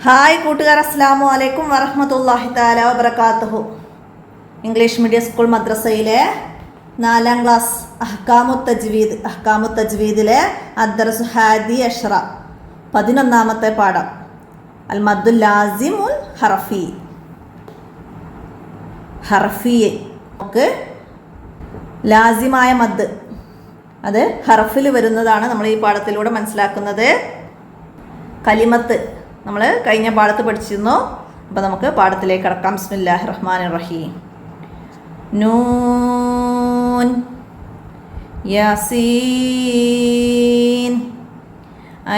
Hi കൂട്ടുകാർ, അസ്സലാമു അലൈക്കും വറഹ്മത്തുള്ളാഹി തആല വബറകാതുഹു. ഇംഗ്ലീഷ് മീഡിയം സ്കൂൾ മദ്രസയിലെ 4ാം ക്ലാസ് അഹ്കാമു തജ്വീദിലെ അദ്ദർസു ഹാദി അഷ്റ 11ാമത്തെ പാഠം അൽ മദ്ദുൽ ലാസിമുൽ ഹർഫി. നമുക്ക് ലാസിമായ മദ്, അത് ഹർഫിൽ വരുന്നതാണ് നമ്മൾ ഈ പാഠത്തിലൂടെ മനസ്സിലാക്കുന്നത്. കലിമത്ത് നമ്മൾ കഴിഞ്ഞ പാഠത്ത് പഠിച്ചിരുന്നു. അപ്പോൾ നമുക്ക് പാഠത്തിലേക്ക് കടക്കാം. ബിസ്മില്ലാഹിർ റഹ്മാനിർ റഹീം. നൂൻ, യാസീൻ,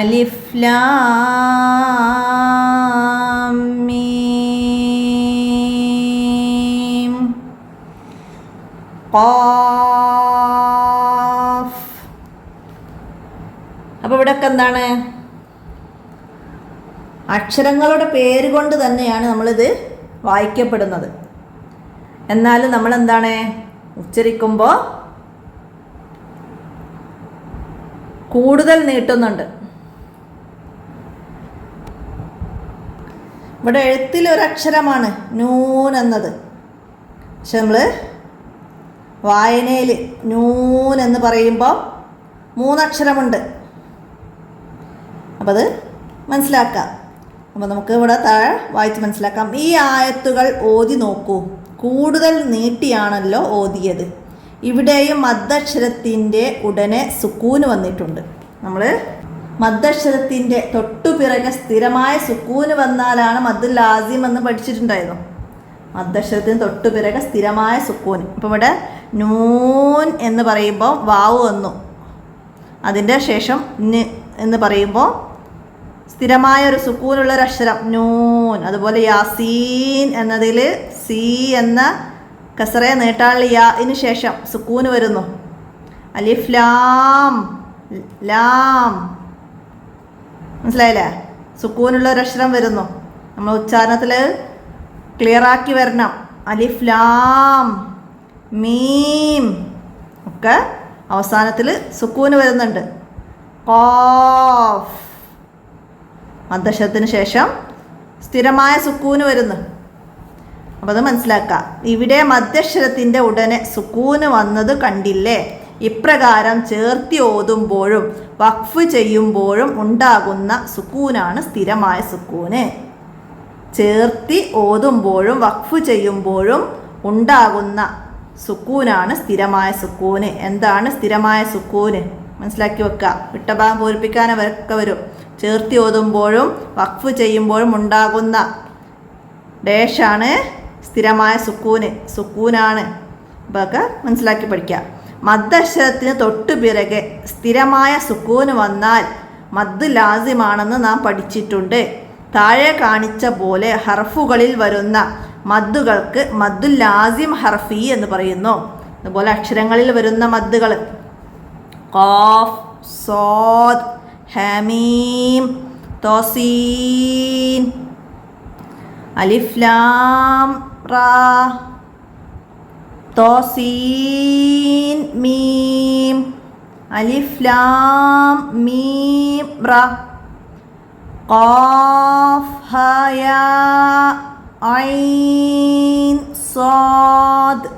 അലിഫ് ലാം മീം, ഖാഫ്. അപ്പോൾ ഇവിടെയൊക്കെ എന്താണ്? അക്ഷരങ്ങളുടെ പേര് കൊണ്ട് തന്നെയാണ് നമ്മളിത് വായിക്കപ്പെടുന്നത്. എന്നാലും നമ്മളെന്താണ് ഉച്ചരിക്കുമ്പോൾ കൂടുതൽ നീട്ടുന്നുണ്ട്. ഇവിടെ എഴുത്തിലൊരക്ഷരമാണ് നൂൻ എന്നത്. പക്ഷെ നമ്മൾ വായനയിൽ നൂൻ എന്ന് പറയുമ്പോൾ 3 അക്ഷരമുണ്ട്. അപ്പോൾ അത് മനസ്സിലാക്കാം. അപ്പോൾ നമുക്ക് ഇവിടെ താഴെ വായിച്ച് മനസ്സിലാക്കാം. ഈ ആയത്തുകൾ ഓതി നോക്കൂ. കൂടുതൽ നീട്ടിയാണല്ലോ ഓതിയത്. ഇവിടെയും മദ്ദക്ഷരത്തിൻ്റെ ഉടനെ സുക്കൂന് വന്നിട്ടുണ്ട്. നമ്മൾ മദ്ദക്ഷരത്തിൻ്റെ തൊട്ടുപിറകെ സ്ഥിരമായ സുക്കൂന് വന്നാലാണ് മദ്ദുൽ ലാസിം എന്ന് പഠിച്ചിട്ടുണ്ടായിരുന്നു. മദ്ദക്ഷരത്തിന് തൊട്ടുപിറകെ സ്ഥിരമായ സുക്കൂന്. അപ്പോൾ ഇവിടെ നൂൻ എന്ന് പറയുമ്പോൾ വാവ് വന്നു. അതിൻ്റെ ശേഷം ന് എന്ന് പറയുമ്പോൾ സ്ഥിരമായ ഒരു സുക്കൂനുള്ളൊരു അക്ഷരം നൂൻ. അതുപോലെ യാസീൻ എന്നതിൽ സി എന്ന കസറയെ നീട്ടാനുള്ള യാന് ശേഷം സുക്കൂന് വരുന്നു. അലിഫ് ലാം ലാം, മനസ്സിലായില്ലേ? സുക്കൂനുള്ള ഒരു അക്ഷരം വരുന്നു. നമ്മൾ ഉച്ചാരണത്തിൽ ക്ലിയറാക്കി വരണം. അലിഫ് ലാം മീം ഒക്കെ അവസാനത്തിൽ സുക്കൂന് വരുന്നുണ്ട്. ഖാഫ് മദ്ദക്ഷരത്തിന് ശേഷം സ്ഥിരമായ സുക്കൂന് വരുന്നു. അപ്പോൾ അത് മനസ്സിലാക്കാം. ഇവിടെ മദ്ദക്ഷരത്തിൻ്റെ ഉടനെ സുക്കൂന് വന്നത് കണ്ടില്ലേ? ഇപ്രകാരം ചേർത്തി ഓതുമ്പോഴും വഖഫ് ചെയ്യുമ്പോഴും ഉണ്ടാകുന്ന സുക്കൂനാണ് സ്ഥിരമായ സുക്കൂന്. ചേർത്തി ഓതുമ്പോഴും വഖഫ് ചെയ്യുമ്പോഴും ഉണ്ടാകുന്ന സുക്കൂനാണ് സ്ഥിരമായ സുക്കൂന്. എന്താണ് സ്ഥിരമായ സുക്കൂന്? മനസ്സിലാക്കി വെക്കുക. വിട്ടഭാഗം പൂരിപ്പിക്കാനൊക്കെ വരും. ചേർത്തി ഓതുമ്പോഴും വഖഫ് ചെയ്യുമ്പോഴും ഉണ്ടാകുന്ന ഡേഷാണ് സ്ഥിരമായ സുക്കൂനാണ്. ഇതൊക്കെ മനസ്സിലാക്കി പഠിക്കാം. മദ്ദക്ഷരത്തിന് തൊട്ടുപിറകെ സ്ഥിരമായ സുക്കൂന് വന്നാൽ മദ് ലാസിമാണെന്ന് നാം പഠിച്ചിട്ടുണ്ട്. താഴെ കാണിച്ച പോലെ ഹർഫുകളിൽ വരുന്ന മദ്ദുകൾക്ക് മദ്ദുൽ ലാസിം ഹർഫി എന്ന് പറയുന്നു. അതുപോലെ അക്ഷരങ്ങളിൽ വരുന്ന മദ്ദുകൾ ഖാഫ്, സ്വാദ്, ഹാമീം, തോസീൻ, അലിഫ് ലാം റാ, തോസീൻ മീം, അലിഫ് ലാം മീം റാ, ഖാഫ് ഹാ യാ ഐൻ സ്വാദ്,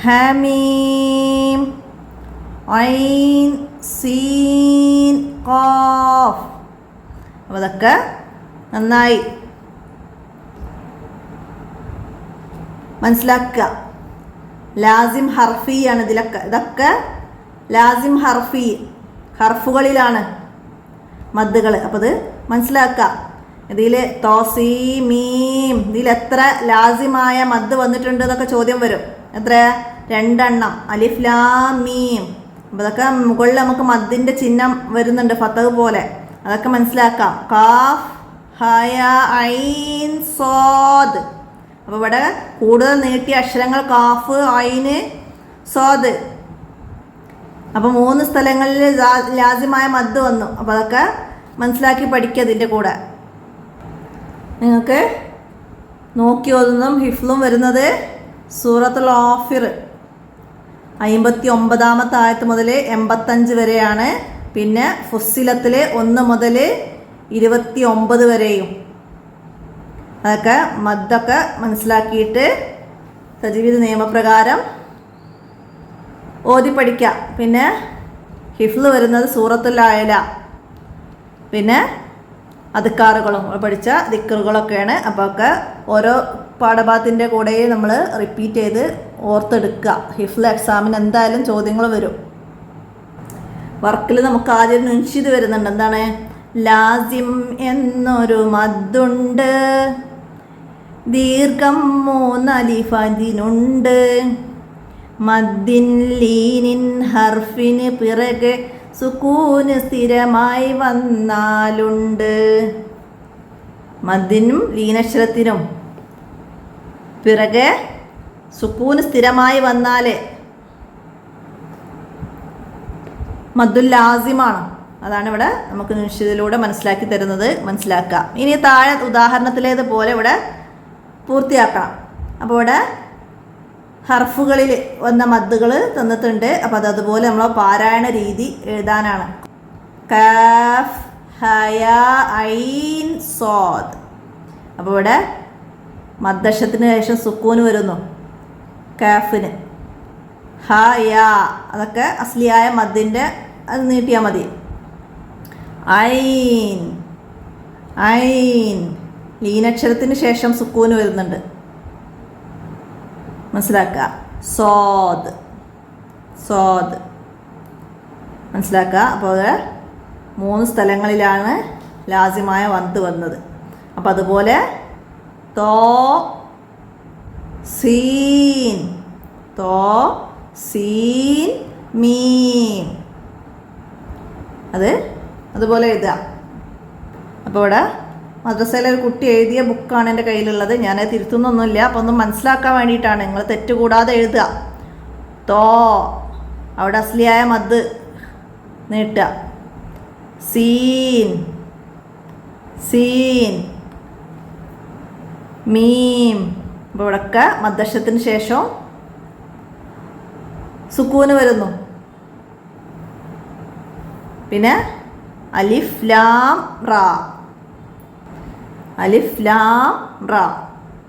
ഹാമീം, ഐൻ സീൻ ഖാഫ്. അപ്പോൾ അതൊക്കെ നന്നായി മനസ്സിലാക്കുക. ലാസിം ഹർഫിയാണ് ഇതൊക്കെ ലാസിം ഹർഫുകളിലാണ് മദ്ദുകൾ. അപ്പോൾ അത് മനസ്സിലാക്കുക. ഇതിൽ തോസീ മീം, ഇതിൽ എത്ര ലാസിമായ മദ് വന്നിട്ടുണ്ട് എന്നൊക്കെ ചോദ്യം വരും. എത്ര? 2 എണ്ണം. അലിഫ് ലാം മീം. അപ്പോൾ അതൊക്കെ മുകളിൽ നമുക്ക് മദ്ദിൻ്റെ ചിഹ്നം വരുന്നുണ്ട്, ഫതഹ് പോലെ. അതൊക്കെ മനസ്സിലാക്കാം. ഖാഫ് ഹയ ഐൻ സ്വാദ്. അപ്പോൾ ഇവിടെ കൂടുതൽ നീട്ടിയ അക്ഷരങ്ങൾ ഖാഫ്, ഐന്, സ്വാദ്. അപ്പോൾ 3 സ്ഥലങ്ങളിൽ ലാസിമായ മദ് വന്നു. അപ്പോൾ അതൊക്കെ മനസ്സിലാക്കി പഠിക്കുക. ഇതിൻ്റെ കൂടെ നിങ്ങൾക്ക് നോക്കി ഓതുന്നതും ഹിഫ്ലും വരുന്നത് സൂറത്തുൽ ഗാഫിർ 59-ാമത്തെ ആയത്ത് മുതൽ 85 വരെയാണ്. പിന്നെ ഫുസ്സിലത്തിൽ 1 മുതൽ 29 വരെയും. അതൊക്കെ മദ്ദൊക്കെ മനസ്സിലാക്കിയിട്ട് തജ്വീദ് നിയമപ്രകാരം ഓതി പഠിക്കുക. പിന്നെ ഹിഫ്ള് വരുന്നത് സൂറത്തുൽ അഅല, പിന്നെ അദ്കാറുകളും പഠിച്ച ദിക്റുകളൊക്കെയാണ്. അപ്പോൾ ഒക്കെ ഓരോ പാഠഭാഗത്തിൻ്റെ കൂടെയും നമ്മൾ റിപ്പീറ്റ് ചെയ്ത് ഓർത്തെടുക്കുക. ഹിഫ്ള് എക്സാമിന് എന്തായാലും ചോദ്യങ്ങൾ വരും. വർക്കിൽ നമുക്ക് ആദ്യം മുൻഷിദ് വരുന്നുണ്ട്. എന്താണ്? ലാസിം എന്നൊരു മദ്ദുണ്ട്, ദീർഘം 3 അലിഫ് അതിനുണ്ട്, മദ്ദിൻ ലീനിൻ ഹർഫിന് പിറകെ സുക്കൂന് സ്ഥിരമായി വന്നാലുണ്ട്. മദ്ദിനും ലീനക്ഷരത്തിനും പിറകെ സുക്കൂന് സ്ഥിരമായി വന്നാൽ മദ്ദുൽ ലാസിമാണ്. അതാണ് ഇവിടെ നമുക്ക് നിശ്ചിതയിലൂടെ മനസ്സിലാക്കി തരുന്നത്. മനസ്സിലാക്കുക. ഇനി താഴെ ഉദാഹരണത്തിലേതുപോലെ ഇവിടെ പൂർത്തിയാക്കണം. അപ്പോൾ ഇവിടെ ഹർഫുകളിൽ വന്ന മദ്ദുകൾ തന്നിട്ടുണ്ട്. അപ്പോൾ അതുപോലെ നമ്മൾ പാരായണ രീതി എഴുതാനാണ്. കാഫ് ഹയ ഐൻ സ്വാദ്. അപ്പോൾ ഇവിടെ മദ്ദശത്തിന് ശേഷം സുക്കൂന് വരുന്നു കാഫിന്. ഹ യ അതൊക്കെ അസ്ലിയായ മദ്ദിൻ്റെ അത് നീട്ടിയാൽ മതി. ഐൻ ഐൻ ലീനക്ഷരത്തിന് ശേഷം സുക്കൂന് വരുന്നുണ്ട്. മനസ്സിലാക്കുക. സ്വാദ് സ്വാദ് മനസ്സിലാക്കുക. അപ്പോൾ 3 സ്ഥലങ്ങളിലാണ് ലാസിമായ വന്ത് വന്നത്. അപ്പോൾ അതുപോലെ തോ സീൻ മീം അതുപോലെ എഴുതുക. അപ്പോൾ ഇവിടെ മദ്രസയിലെ ഒരു കുട്ടി എഴുതിയ ബുക്കാണ് എൻ്റെ കയ്യിലുള്ളത്. ഞാനത് തിരുത്തുന്നൊന്നുമില്ല. അപ്പോൾ ഒന്ന് മനസ്സിലാക്കാൻ വേണ്ടിയിട്ടാണ്. നിങ്ങൾ തെറ്റുകൂടാതെ എഴുതുക. തോ അവിടെ അസ്ലിയായ മദ് നീട്ടുക. സീൻ മീം. അപ്പോൾ ഇവിടെയൊക്കെ മദ്ദശത്തിന് ശേഷം സുക്കൂന് വരുന്നു. പിന്നെ അലിഫ് ലാം റാ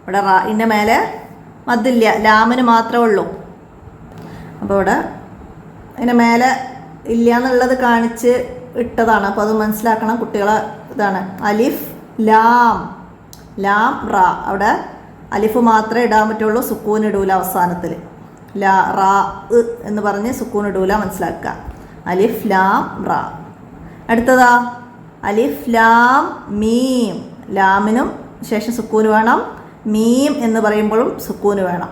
ഇവിടെ റാഇൻ്റെ മേലെ മദ്ദില്ല, ലാമിന് മാത്രമേ ഉള്ളൂ. അപ്പോൾ ഇവിടെ അതിൻ്റെ മേലെ ഇല്ല എന്നുള്ളത് കാണിച്ച് ഇട്ടതാണ്. അപ്പോൾ അത് മനസ്സിലാക്കണം കുട്ടികളെ. ഇതാണ് അലിഫ് ലാം റാ. അവിടെ അലിഫ് മാത്രമേ ഇടാൻ പറ്റുള്ളൂ, സുക്കൂൻ ഇടൂല അവസാനത്തിൽ. റാ എന്ന് പറഞ്ഞ് സുക്കൂൻ ഇടൂല. മനസ്സിലാക്കുക. അലിഫ് ലാം റാ. അടുത്തതാ അലിഫ് ലാം മീം. ലാമിനും ശേഷം സുക്കൂന് വേണം, മീം എന്ന് പറയുമ്പോഴും സുക്കൂന് വേണം.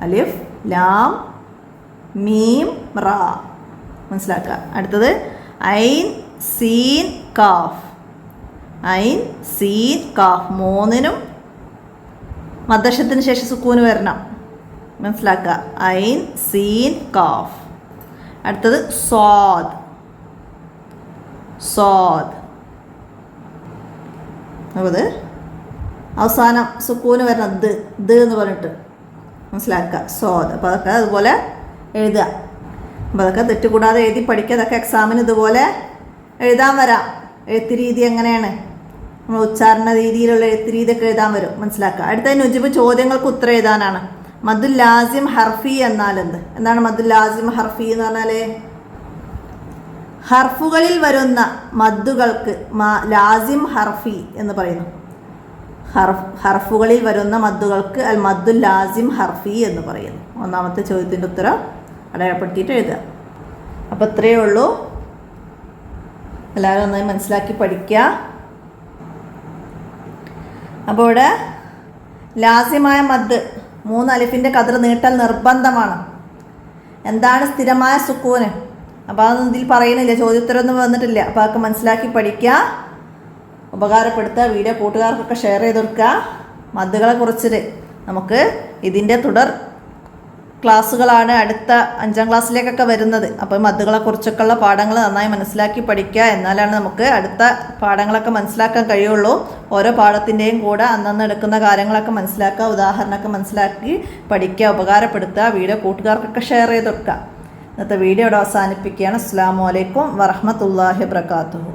അലിഫ് ലാം മീം റാ. മനസ്സിലാക്കുക. അടുത്തത് ഐൻ സീൻ കാഫ്. മൂന്നിനും മദ്ദശത്തിന് ശേഷം സുക്കൂന് വരണം. മനസ്സിലാക്കുക. ഐൻ സീൻ കാഫ്. അടുത്തത് സ്വാദ്. അപ്പോൾ അവസാനം സുക്കൂന് വരണം. ദ് എന്ന് പറഞ്ഞിട്ട് മനസ്സിലാക്കുക. സ്വാദ്. അപ്പോൾ അതൊക്കെ അതുപോലെ എഴുതുക. അപ്പോൾ അതൊക്കെ തെറ്റുകൂടാതെ എഴുതി പഠിക്കുക. അതൊക്കെ എക്സാമിന് ഇതുപോലെ എഴുതാൻ വരാം. എഴുത്ത് രീതി എങ്ങനെയാണ്, നമ്മൾ ഉച്ചാരണ രീതിയിലുള്ള എഴുത്ത് രീതിയൊക്കെ എഴുതാൻ വരും. മനസ്സിലാക്കുക. അടുത്ത നുജിബ് ചോദ്യങ്ങൾക്ക് ഉത്തരം എഴുതാനാണ്. മദ്ദുൽ ലാസിം ഹർഫി എന്നാൽ എന്താണ് മദ്ദുൽ ലാസിം ഹർഫി എന്ന് പറഞ്ഞാൽ? ഹർഫുകളിൽ വരുന്ന മദ്ദുകൾക്ക് ലാസിം ഹർഫി എന്ന് പറയുന്നു. ഹർഫുകളിൽ വരുന്ന മദ്ദുകൾക്ക് അൽ മദ്ദുൽ ലാസിം ഹർഫി എന്ന് പറയുന്നു. ഒന്നാമത്തെ ചോദ്യത്തിൻ്റെ ഉത്തരം അടയാളപ്പെടുത്തിയിട്ട് എഴുതുക. അപ്പോൾ ഇത്രയേ ഉള്ളൂ. എല്ലാവരും നന്നായി മനസ്സിലാക്കി പഠിക്കുക. അപ്പോൾ ഇവിടെ ലാസിമായ മദ് 3 അലിഫിൻ്റെ കതിർ നീട്ടൽ നിർബന്ധമാണ്. എന്താണ് സ്ഥിരമായ സുക്കൂന്? അപ്പോൾ അതൊന്നും ഇതിൽ പറയുന്നില്ല, ചോദ്യോത്തരമൊന്നും വന്നിട്ടില്ല. അപ്പോൾ അതൊക്കെ മനസ്സിലാക്കി പഠിക്കുക, ഉപകാരപ്പെടുത്തുക. വീഡിയോ കൂട്ടുകാർക്കൊക്കെ ഷെയർ ചെയ്ത് കൊടുക്കുക. മദ്ദുകളെ കുറിച്ചിട്ട് നമുക്ക് ഇതിൻ്റെ തുടർ ക്ലാസ്സുകളാണ് അടുത്ത 5ാം ക്ലാസ്സിലേക്കൊക്കെ വരുന്നത്. അപ്പോൾ മദ്ദുകളെ കുറിച്ചൊക്കെയുള്ള പാഠങ്ങൾ നന്നായി മനസ്സിലാക്കി പഠിക്കുക. എന്നാലാണ് നമുക്ക് അടുത്ത പാഠങ്ങളൊക്കെ മനസ്സിലാക്കാൻ കഴിയുള്ളൂ. ഓരോ പാഠത്തിൻ്റെയും കൂടെ അന്നന്ന് എടുക്കുന്ന കാര്യങ്ങളൊക്കെ മനസ്സിലാക്കുക, ഉദാഹരണമൊക്കെ മനസ്സിലാക്കി പഠിക്കുക, ഉപകാരപ്പെടുത്തുക. വീഡിയോ കൂട്ടുകാർക്കൊക്കെ ഷെയർ ചെയ്ത് കൊടുക്കുക. ഇന്നത്തെ വീഡിയോ ഇവിടെ അവസാനിപ്പിക്കുകയാണ്. അസ്സലാമു അലൈക്കും വറഹ്മത്തുള്ളാഹി വബറകാതുഹു.